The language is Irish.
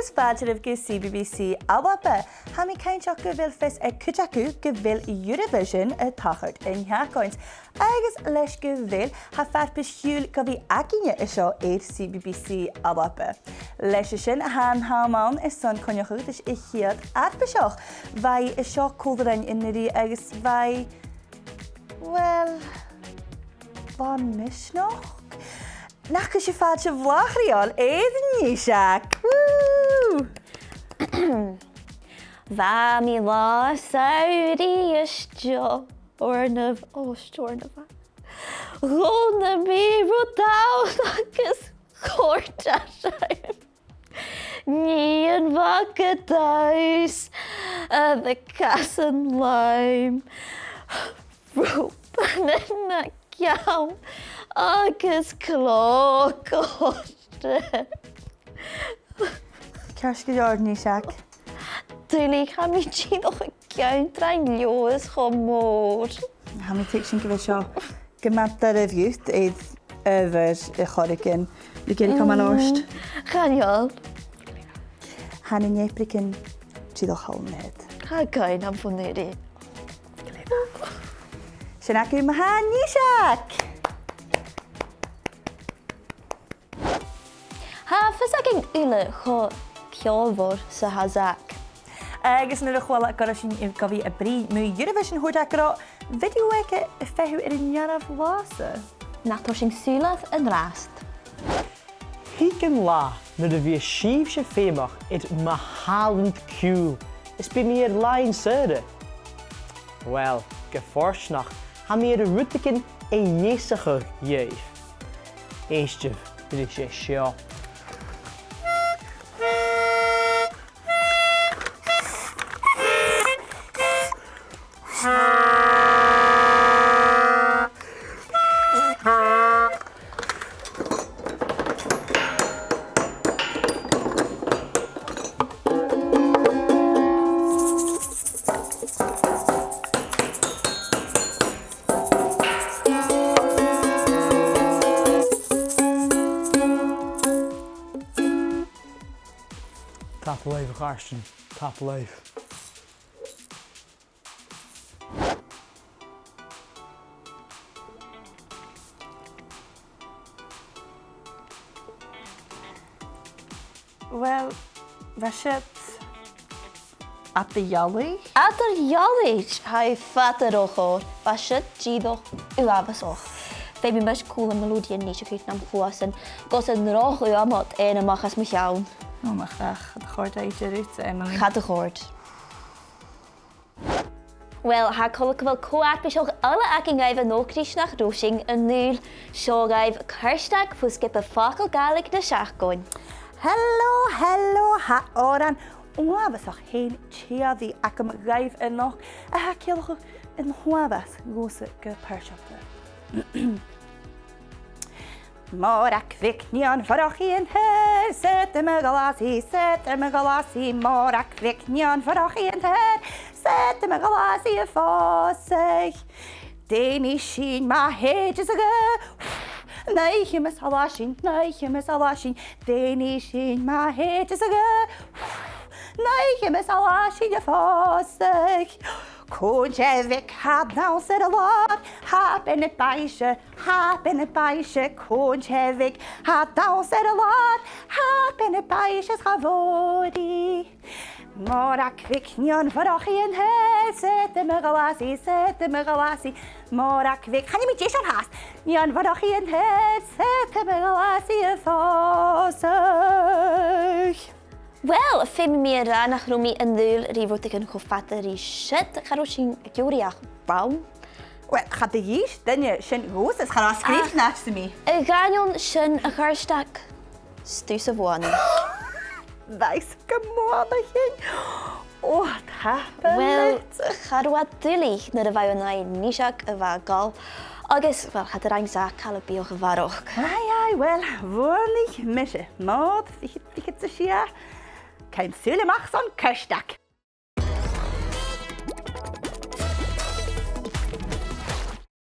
Agus fáidir go CBBC ALBA, ha mi caintach go bhfuil fis cuideachú go bhfuil Eurovision a tachart in Theachtáint. Agus leis go bhfuil ha farpais hiúil go bhí aginne is seo CBBC ALBA. Leis sin han hámán is son coneachú is I chiad arpaseach. Vai is seo códarain in nuí agus vai, well, van mis noch? Nach is je vaatje vlagrial, Niseag. Woo! Va mi la saudi is jo ornav ostornava. Rona mi rodau agus corta shaim. Ní an vaca daus the casan lime. Rope na ciam agus cló costa. Ceis go leor, Niseag. Dúlaí cha mi tíad a ceann train leos cho mór. Ha mi teach sin go bhfuil seo gymaint ar a bhiút éiad over I choricin. Lu geir come an orst. Chaneol. Han in épricin tíad o chalmhead. Cha gain am fwnniri. Sin acu maha, Niseag! Ha fys ag yn ule cho ceolfwr sa ha Zach. Agus nuair a chuala go sin I go bhí a brí mú Eurovision thuirteach go video aice I feithú ar an nearmh lása. Nach tor sin súlath yn rast. Higan lá na a bhí síomh sé féamach it mahallant ciúil. Is bí mí ar láin sure. Well, go fórsnach, ha mí ar a rútacin é dhéasacha dhéobh. Éisteamh, bhí sé seo. Top life, Carsten. Top life. Well, was het at the jolly? Adar iolid hai fatar o chor, fasid gido uafas och. Fe mi mys cwl am melodie ni sy'n cyd nam chwasan, gos yn roch o amod ein am achas mi llawn. Oh, maar graag. De gort uit je route, Emily. Gaat de chord. Wel, ha colwch fel coat bysioch alle ac yn gaif yn ochrys nach rwsing yn nŵl sio gaif cyrstag fwy skip y ffacol gaelig na siachgoin. Hello, ha oran. Onwabas och heen tjeadi ac am gaif yn noch. A ha kielch yn hwabas gose gepershopte. Morak viknian farachien her, sette me galasi, morak viknian farachien her, sette me galasi fasig. Deni shin ma hejes aga, neiche mes halashin, deni shin ma hejes aga, neiche mes halashin fasig. Koenjevik had nou zet a lot, hap in het bijsje, Koenjevik had nou zet a lot, hap in het bijsje schavodi. Morak viknian varachien het, zette me galasi, morak vik, ga je met je haast, nian varachien het, zette me galasi fasig. Wel, fe mi mi ranach rwmi yn ddwyl rifwt ag yn chwffater I shit, charo sy'n giwriach bawn. Wel, gaat de hier, dan je zijn goos, het gaat schrijven naast me. Y ganion sy'n y charstag stwys y fwan. Wijs gemoediging. Oh, het happened. Wel, charo a dylich na rhaid yna I Niseag y fagal. Agus, wel, had yr ein Zach cael y bioch y farwch. Ai, wel, woorlijk misje. Maat, ik het te sia. Kein Sülemach, son Köstag.